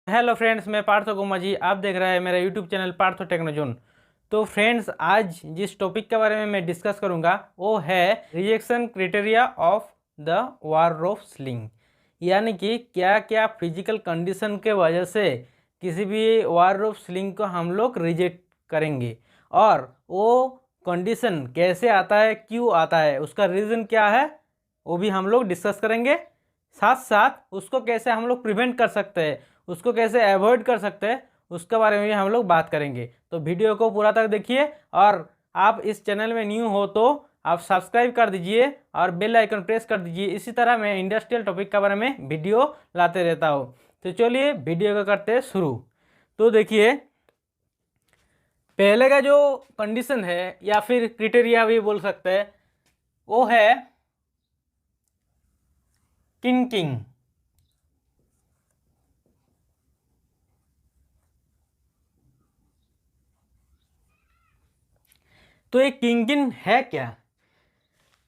Hello friends, मैं पार्थो गोमा जी। आप देख रहे हैं मेरा यूट्यूब चैनल पार्थो टेक्नोजोन। तो फ्रेंड्स, आज जिस टॉपिक के बारे में मैं डिस्कस करूंगा वो है rejection criteria of the wire rope sling. यानी कि क्या क्या फिजिकल कंडीशन के वजह से किसी भी वाररोप स्लिंग को हम लोग रिजेक्ट करेंगे, और वो कंडीशन कैसे आता है, क्यों आता है, उसका रीज़न क्या है, वो भी हम लोग डिस्कस करेंगे। साथ साथ उसको कैसे हम लोग प्रिवेंट कर सकते हैं, उसको कैसे अवॉइड कर सकते हैं, उसके बारे में भी हम लोग बात करेंगे। तो वीडियो को पूरा तक देखिए, और आप इस चैनल में न्यू हो तो आप सब्सक्राइब कर दीजिए और बेल आइकन प्रेस कर दीजिए। इसी तरह मैं इंडस्ट्रियल टॉपिक के बारे में वीडियो लाते रहता हूँ। तो चलिए वीडियो को करते हैं शुरू। तो देखिए, पहले का जो कंडीशन है या फिर क्राइटेरिया भी बोल सकते हैं, वो है किंकिंग। तो ये किंकिंग है क्या?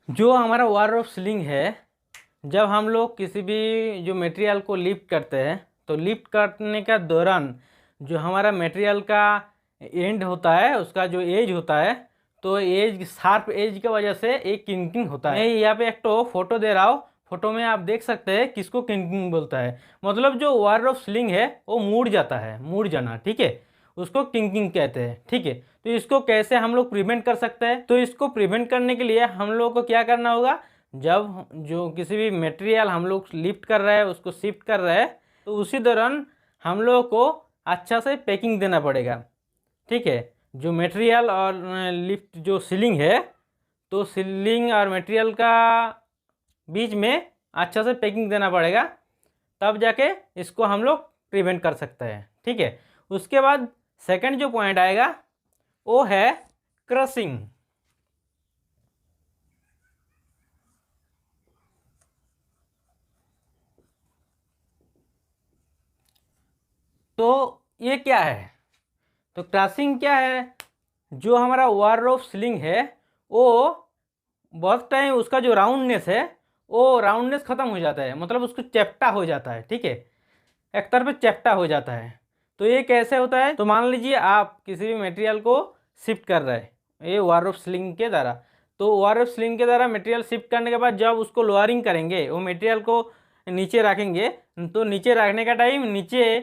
जो हमारा वाररोप स्लिंग है, जब हम लोग किसी भी जो मटेरियल को लिफ्ट करते हैं, तो लिफ्ट करने का दौरान जो हमारा मटेरियल का एंड होता है, उसका जो एज होता है, तो एज शार्प एज की वजह से एक किंकिंग होता है। मैं यहाँ पे एक तो फोटो दे रहा हूँ, फोटो में आप देख सकते हैं किसको किंकिंग बोलता है। मतलब जो वाररोप स्लिंग है वो मुड़ जाता है, मुड़ जाना, ठीक है, उसको किंकिंग कहते हैं। ठीक है, तो इसको कैसे हम लोग प्रिवेंट कर सकते हैं? तो इसको प्रिवेंट करने के लिए हम लोग को क्या करना होगा, जब जो किसी भी मटेरियल हम लोग लिफ्ट कर रहे हैं, उसको शिफ्ट कर रहे हैं, तो उसी दौरान हम लोग को अच्छा से पैकिंग देना पड़ेगा। ठीक है, जो मटेरियल और लिफ्ट जो सीलिंग है, तो सीलिंग और मटेरियल का बीच में अच्छा से पैकिंग देना पड़ेगा, तब जाके इसको हम लोग प्रिवेंट कर सकते हैं। ठीक है, उसके बाद सेकंड जो पॉइंट आएगा वो है क्रशिंग। तो ये क्या है? तो क्रशिंग क्या है? जो हमारा वाररोप स्लिंग है, वो बहुत टाइम उसका जो राउंडनेस है, वो राउंडनेस खत्म हो जाता है, मतलब उसको चैप्टा हो जाता है। ठीक है, एक तरफ पे चैप्टा हो जाता है। तो ये कैसे होता है? तो मान लीजिए आप किसी भी मटेरियल को शिफ्ट कर रहे हैं ये वाररोप स्लिंग के द्वारा। तो वाररोप स्लिंग के द्वारा मटेरियल शिफ्ट करने के बाद जब उसको लोअरिंग करेंगे, वो मटेरियल को नीचे रखेंगे, तो नीचे रखने का टाइम नीचे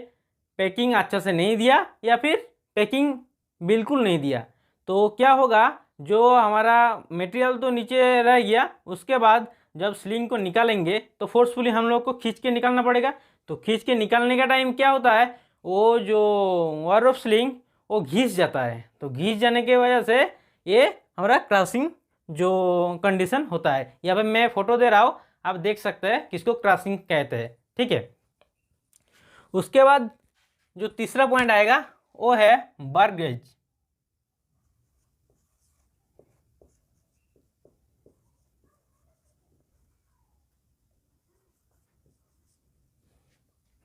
पैकिंग अच्छा से नहीं दिया, या फिर पैकिंग बिल्कुल नहीं दिया, तो क्या होगा, जो हमारा मटेरियल तो नीचे रह गया, उसके बाद जब स्लिंग को निकालेंगे तो फोर्सफुली हम लोग को खींच के निकालना पड़ेगा। तो खींच के निकालने का टाइम क्या होता है, वो जो वाररोप स्लिंग वो घिस जाता है। तो घिस जाने की वजह से ये हमारा क्रशिंग जो कंडीशन होता है, यहाँ पे मैं फोटो दे रहा हूँ, आप देख सकते हैं किसको क्रशिंग कहते हैं। ठीक है, उसके बाद जो तीसरा पॉइंट आएगा वो है bird cage.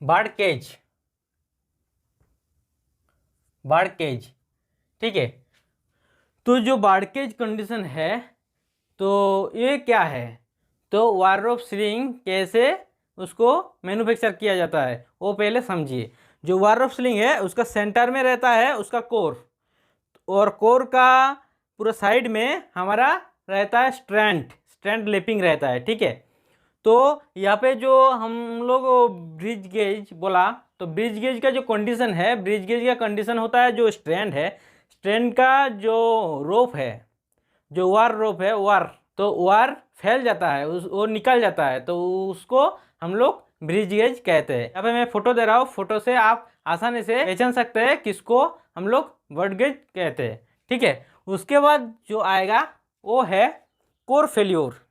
Bird cage, bird cage. ठीक है, तो जो बर्ड केज कंडीशन है, तो ये क्या है? तो वाररोप स्लिंग कैसे उसको मैन्युफैक्चर किया जाता है वो पहले समझिए। जो वाररोप स्लिंग है उसका सेंटर में रहता है उसका कोर, और कोर का पूरा साइड में हमारा रहता है स्ट्रैंड, स्ट्रैंड लेपिंग रहता है। ठीक है, तो यहाँ पे जो हम लोग ब्रिज गेज बोला, तो ब्रिज गेज का जो कंडीशन है, ब्रिज गेज का कंडीशन होता है जो स्ट्रैंड है, स्ट्रैंड का जो रोप है, जो वार रोप है, वार, तो वार फैल जाता है, उस वो निकल जाता है, तो उसको हम लोग ब्रिज गेज कहते हैं। यहाँ पे मैं फोटो दे रहा हूँ, फोटो से आप आसानी से पहचान सकते हैं किसको हम लोग बर्ड गेज कहते हैं। ठीक है, उसके बाद जो आएगा वो है कोर फेल्योर।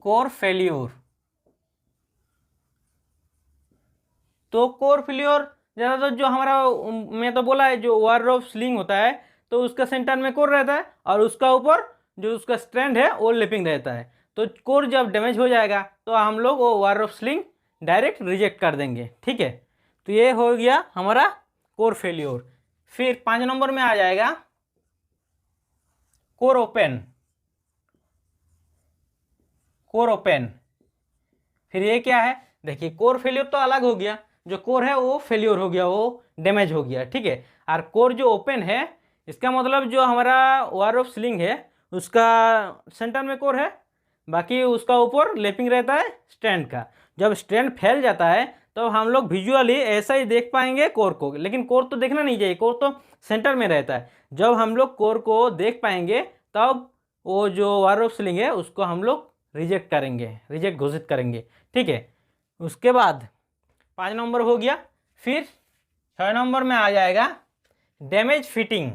कोर फेल्योर, तो कोर फेल्योर ज़्यादातर जो हमारा मैं तो बोला है जो वाररोप स्लिंग होता है, तो उसका सेंटर में कोर रहता है और उसका ऊपर जो उसका स्ट्रैंड है वो लेपिंग रहता है। तो कोर जब डैमेज हो जाएगा तो हम लोग वो वाररोप स्लिंग डायरेक्ट रिजेक्ट कर देंगे। ठीक है, तो ये हो गया हमारा कोर फेल्योर। फिर 5 नंबर में आ जाएगा कोर ओपन। Core open. फिर ये क्या है, देखिए कोर फेल्योर तो अलग हो गया, जो कोर है वो फेल्योर हो गया, वो डैमेज हो गया, ठीक है। और कोर जो ओपन है, इसका मतलब जो हमारा वायर ऑफ स्लिंग है उसका सेंटर में कोर है, बाकी उसका ऊपर लेपिंग रहता है स्ट्रैंड का। जब स्ट्रैंड फैल जाता है तो हम लोग विजुअली ऐसा ही देख पाएंगे कोर को, लेकिन कोर तो देखना नहीं चाहिए, कोर तो सेंटर में रहता है। जब हम लोग कोर को देख पाएंगे तब वो जो वायर ऑफ स्लिंग है उसको हम लोग रिजेक्ट करेंगे, रिजेक्ट घोषित करेंगे, ठीक है। उसके बाद 5 नंबर हो गया। फिर 6 नंबर में आ जाएगा डैमेज फिटिंग।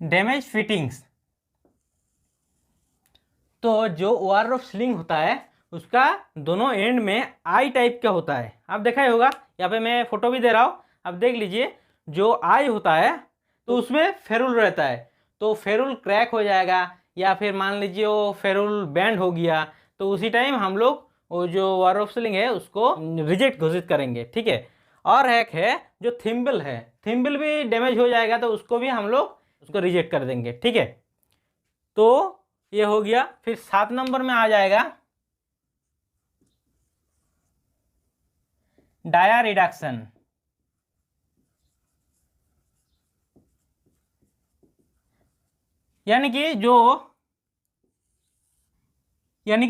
डैमेज फिटिंग्स, तो जो वायर ऑफ स्लिंग होता है उसका दोनों एंड में आई टाइप का होता है, आप देखा ही होगा, यहाँ पे मैं फोटो भी दे रहा हूँ, आप देख लीजिए। जो आई होता है तो उसमें फेरुल रहता है, तो फेरुल क्रैक हो जाएगा या फिर मान लीजिए वो फेरुल बैंड हो गया, तो उसी टाइम हम लोग वो जो वायर ऑफ स्लिंग है उसको रिजेक्ट घोषित करेंगे, ठीक है। और एक है जो थिम्बल है, थिम्बल भी डैमेज हो जाएगा तो उसको भी हम लोग उसको रिजेक्ट कर देंगे, ठीक है। तो ये हो गया। फिर 7 नंबर में आ जाएगा डाया रिडक्शन, यानी कि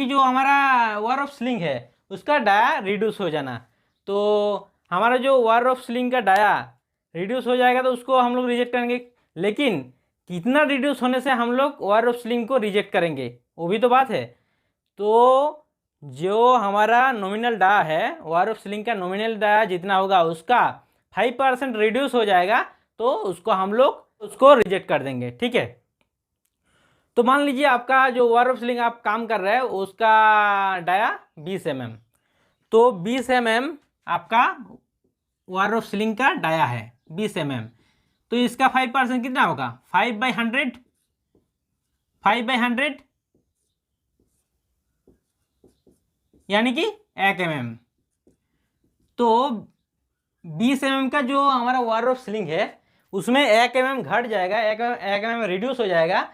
जो हमारा वायर ऑफ स्लिंग है उसका डाया रिड्यूस हो जाना। तो हमारा जो वायर ऑफ स्लिंग का डाया रिड्यूस हो जाएगा तो उसको हम लोग रिजेक्ट करेंगे, लेकिन कितना रिड्यूस होने से हम लोग वायर ऑफ स्लिंग को रिजेक्ट करेंगे वो भी तो बात है। तो जो हमारा नॉमिनल डाया है, वायर ऑफ स्लिंग का नॉमिनल डाया जितना होगा उसका 5% रिड्यूस हो जाएगा तो उसको हम लोग उसको रिजेक्ट कर देंगे, ठीक है। तो मान लीजिए आपका जो वायर ऑफ स्लिंग आप काम कर रहे हैं उसका डाया 20 mm, तो 20 mm आपका वायर ऑफ स्लिंग का डाया है 20 mm, तो इसका 5% कितना होगा, 5/100, 5/100 यानी कि 1 mm। तो 20 mm का जो हमारा वायर ऑफ स्लिंग है उसमें 1 mm घट जाएगा, 1 mm रिड्यूस हो जाएगा,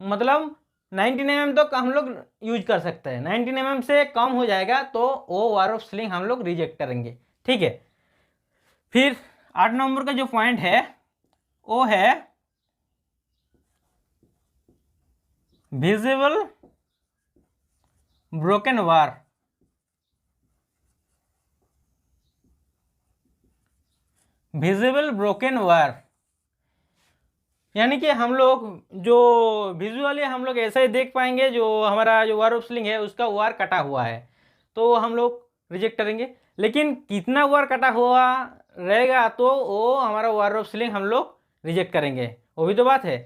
मतलब 19 mm तक हम लोग यूज कर सकते हैं। 19 mm से कम हो जाएगा तो वो वायर ऑफ स्लिंग हम लोग रिजेक्ट करेंगे, ठीक है। फिर 8 नंबर का जो पॉइंट है वो है visible broken wire. Visible broken wire यानी कि हम लोग जो विजुअली हम लोग ऐसा ही देख पाएंगे जो हमारा जो वायर ऑफ स्लिंग है उसका वायर कटा हुआ है तो हम लोग रिजेक्ट करेंगे, लेकिन कितना वायर कटा हुआ रहेगा तो वो हमारा वायर ऑफ स्लिंग हम लोग रिजेक्ट करेंगे, वो भी तो बात है।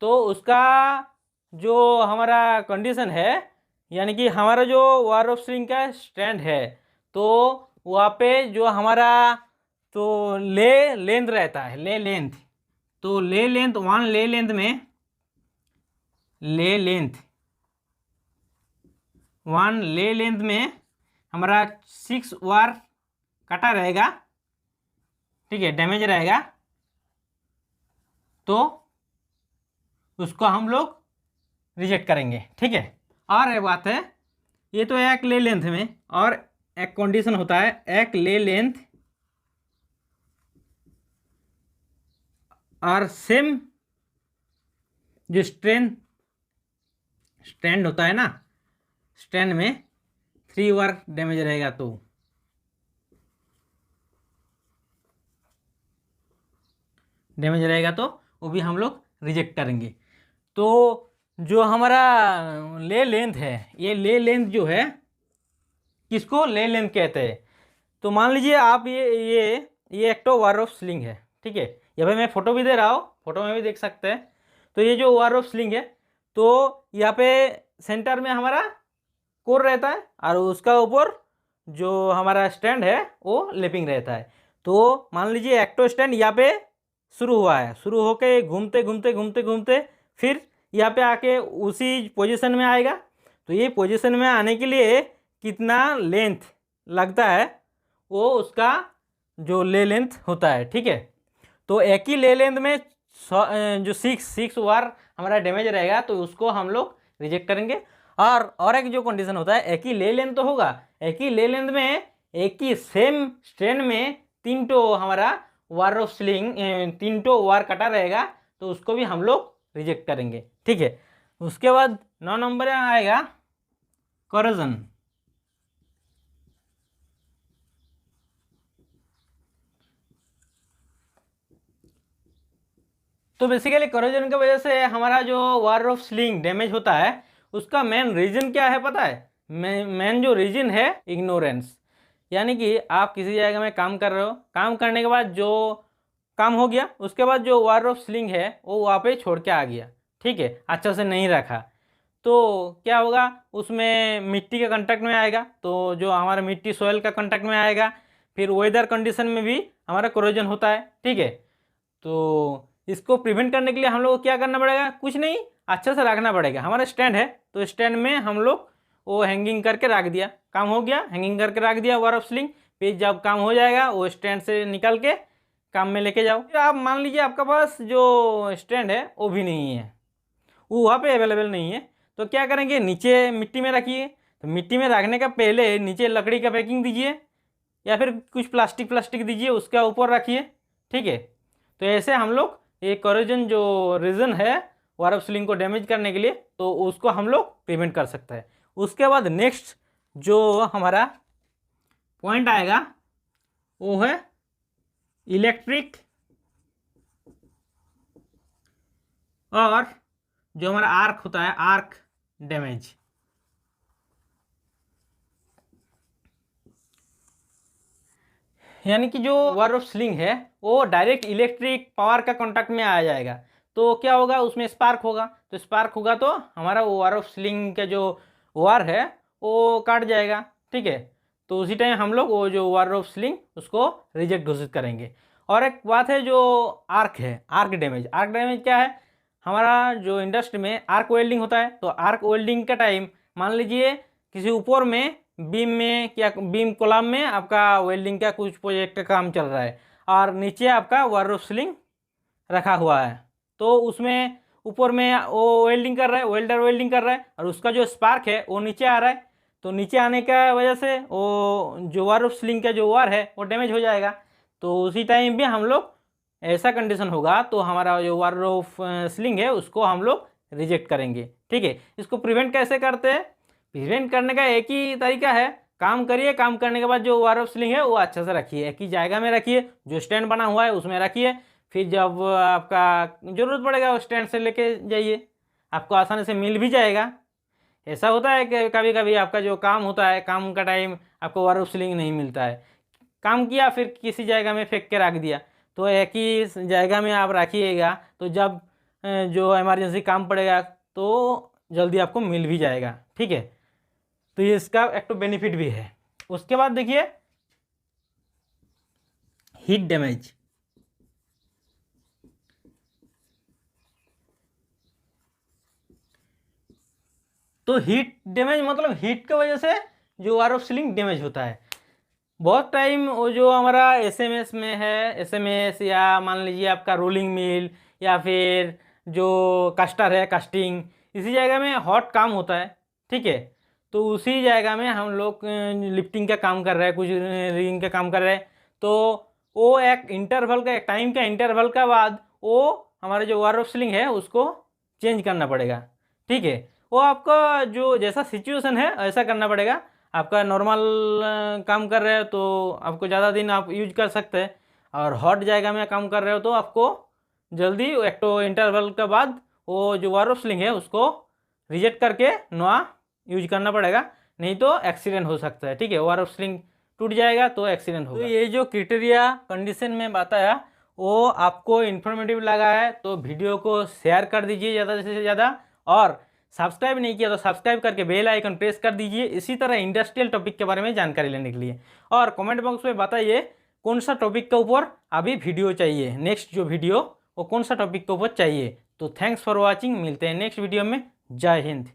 तो उसका जो हमारा कंडीशन है, यानी कि हमारा जो वायर ऑफ स्लिंग का स्टैंड है तो वहाँ पे जो हमारा तो ले लेंथ रहता है, ले लेंथ, तो ले लेंथ वन ले लेंथ में ले लेंथ वन ले लेंथ में हमारा 6 वायर कटा रहेगा, ठीक है, डैमेज रहेगा, तो उसको हम लोग रिजेक्ट करेंगे, ठीक है। और एक बात है, ये तो एक ले लेंथ में, और एक कंडीशन होता है एक ले लेंथ और सेम जो स्ट्रैंड होता है ना, स्ट्रैंड में 3 वायर डैमेज रहेगा तो वो भी हम लोग रिजेक्ट करेंगे। तो जो हमारा ले लेंथ है, ये ले लेंथ जो है किसको ले लेंथ कहते हैं, तो मान लीजिए आप ये एक तो वायर ऑफ स्लिंग है, ठीक है, यहाँ पे मैं फोटो भी दे रहा हूँ, फोटो में भी देख सकते हैं। तो ये जो वायर ऑफ स्लिंग है तो यहाँ पे सेंटर में हमारा कोर रहता है और उसका ऊपर जो हमारा स्टैंड है वो लेपिंग रहता है। तो मान लीजिए एक्टो स्टैंड यहाँ पे शुरू हुआ है, शुरू होके घूमते घूमते घूमते घूमते फिर यहाँ पे आके उसी पोजीशन में आएगा। तो ये पोजीशन में आने के लिए कितना लेंथ लगता है वो उसका जो ले लेंथ होता है, ठीक है। तो एक ही ले लेंथ में जो सिक्स वार हमारा डैमेज रहेगा तो उसको हम लोग रिजेक्ट करेंगे। और एक जो कंडीशन होता है, एक ही ले लेंथ तो होगा, एक ही ले लेंथ में एक ही सेम स्ट्रैंड में 3 टो हमारा वार ऑफ स्लिंग 3 टो वार कटा रहेगा तो उसको भी हम लोग रिजेक्ट करेंगे। ठीक है, उसके बाद 9 नंबर में आएगा कोरोजन। तो बेसिकली कोरोजन की वजह से हमारा जो वार ऑफ स्लिंग डैमेज होता है उसका मेन रीजन क्या है पता है? मेन जो रीजन है इग्नोरेंस। यानी कि आप किसी जगह में काम कर रहे हो, काम करने के बाद जो काम हो गया उसके बाद जो वार ऑफ स्लिंग है वो वहाँ पे छोड़ के आ गया, ठीक है, अच्छा से नहीं रखा, तो क्या होगा उसमें मिट्टी के कांटेक्ट में आएगा, तो जो हमारा मिट्टी सॉइल का कांटेक्ट में आएगा, फिर वेदर कंडीशन में भी हमारा कोरोजन होता है। ठीक है, तो इसको प्रिवेंट करने के लिए हम लोग को क्या करना पड़ेगा? कुछ नहीं, अच्छा से रखना पड़ेगा। हमारा स्टैंड है तो स्टैंड में हम लोग वो हैंगिंग करके रख दिया, काम हो गया, हैंगिंग करके रख दिया वार ऑफ स्लिंग। फिर जब काम हो जाएगा वो स्टैंड से निकल के काम में लेके जाओ। फिर आप मान लीजिए आपका पास जो स्टैंड है वो भी नहीं है, वो वहाँ पे अवेलेबल नहीं है, तो क्या करेंगे? नीचे मिट्टी में रखिए। तो मिट्टी में रखने का पहले नीचे लकड़ी का पैकिंग दीजिए या फिर कुछ प्लास्टिक दीजिए, उसका ऊपर रखिए। ठीक है, तो ऐसे हम लोग ये कोरोजन जो रीजन है वार ऑफ स्लिंग को डैमेज करने के लिए, तो उसको हम लोग प्रिवेंट कर सकते हैं। उसके बाद नेक्स्ट जो हमारा पॉइंट आएगा वो है इलेक्ट्रिक और जो हमारा आर्क होता है, आर्क डैमेज। यानी कि जो वार ऑफ स्लिंग है वो डायरेक्ट इलेक्ट्रिक पावर का कांटेक्ट में आ जाएगा, तो क्या होगा? उसमें स्पार्क होगा, तो स्पार्क होगा तो हमारा वो वार ऑफ स्लिंग का जो वार है वो काट जाएगा। ठीक है, तो उसी टाइम हम लोग वो जो वार ऑफ स्लिंग उसको रिजेक्ट घोषित करेंगे। और एक बात है जो आर्क है, आर्क डैमेज। आर्क डैमेज क्या है? हमारा जो इंडस्ट्री में आर्क वेल्डिंग होता है, तो आर्क वेल्डिंग का टाइम मान लीजिए किसी ऊपर में बीम में या बीम कॉलम में आपका वेल्डिंग का कुछ प्रोजेक्ट का काम चल रहा है और नीचे आपका वार ऑफ स्लिंग रखा हुआ है, तो उसमें ऊपर में वो वेल्डिंग कर रहा है, वेल्डर वेल्डिंग कर रहा है और उसका जो स्पार्क है वो नीचे आ रहा है, तो नीचे आने का वजह से वो जो वार ऑफ स्लिंग का जो वार है वो डैमेज हो जाएगा। तो उसी टाइम भी हम लोग ऐसा कंडीशन होगा तो हमारा जो वार ऑफ स्लिंग है उसको हम लोग रिजेक्ट करेंगे। ठीक है, इसको प्रिवेंट कैसे करते हैं? प्रिवेंट करने का एक ही तरीका है, काम करिए, काम करने के बाद जो वार ऑफ स्लिंग है वो अच्छा से रखिए, एक ही जगह में रखिए, जो स्टैंड बना हुआ है उसमें रखिए। फिर जब आपका ज़रूरत पड़ेगा वो स्टैंड से लेके जाइए, आपको आसानी से मिल भी जाएगा। ऐसा होता है कि कभी कभी आपका जो काम होता है, काम का टाइम आपको वार ऑफ स्लिंग नहीं मिलता है, काम किया फिर किसी जगह में फेंक के रख दिया, तो एक ही जगह में आप रखिएगा, तो जब जो इमरजेंसी काम पड़ेगा तो जल्दी आपको मिल भी जाएगा। ठीक है, तो ये इसका एक तो बेनिफिट भी है। उसके बाद देखिए हीट डैमेज। तो हीट डैमेज मतलब हीट की वजह से जो वार ऑफ स्लिंग डैमेज होता है। बहुत टाइम वो जो हमारा एसएमएस में है, एसएमएस या मान लीजिए आपका रोलिंग मिल या फिर जो कास्टर है, कास्टिंग, इसी जगह में हॉट काम होता है। ठीक है, तो उसी जगह में हम लोग लिफ्टिंग का काम कर रहे हैं, कुछ रिगिंग का काम कर रहे हैं, तो वो एक इंटरवल का, एक टाइम का इंटरवल का बाद वो हमारे जो वार ऑफ स्लिंग है उसको चेंज करना पड़ेगा। ठीक है, वो आपका जो जैसा सिचुएशन है ऐसा करना पड़ेगा। आपका नॉर्मल काम कर रहे हो तो आपको ज़्यादा दिन आप यूज कर सकते हैं, और हॉट जगह में काम कर रहे हो तो आपको जल्दी एक तो इंटरवल के बाद वो जो वार ऑफ स्लिंग है उसको रिजेक्ट करके नया यूज करना पड़ेगा, नहीं तो एक्सीडेंट हो सकता है। ठीक है, वार ऑफ स्लिंग टूट जाएगा तो एक्सीडेंट होगा। तो ये जो क्राइटेरिया कंडीशन में बताया वो आपको इन्फॉर्मेटिव लगा है तो वीडियो को शेयर कर दीजिए ज़्यादा से ज़्यादा, और सब्सक्राइब नहीं किया तो सब्सक्राइब करके बेल आइकन प्रेस कर दीजिए इसी तरह इंडस्ट्रियल टॉपिक के बारे में जानकारी लेने के लिए। और कमेंट बॉक्स में बताइए कौन सा टॉपिक के ऊपर अभी वीडियो चाहिए, नेक्स्ट जो वीडियो वो कौन सा टॉपिक के ऊपर चाहिए। तो थैंक्स फॉर वॉचिंग, मिलते हैं नेक्स्ट वीडियो में। जय हिंद।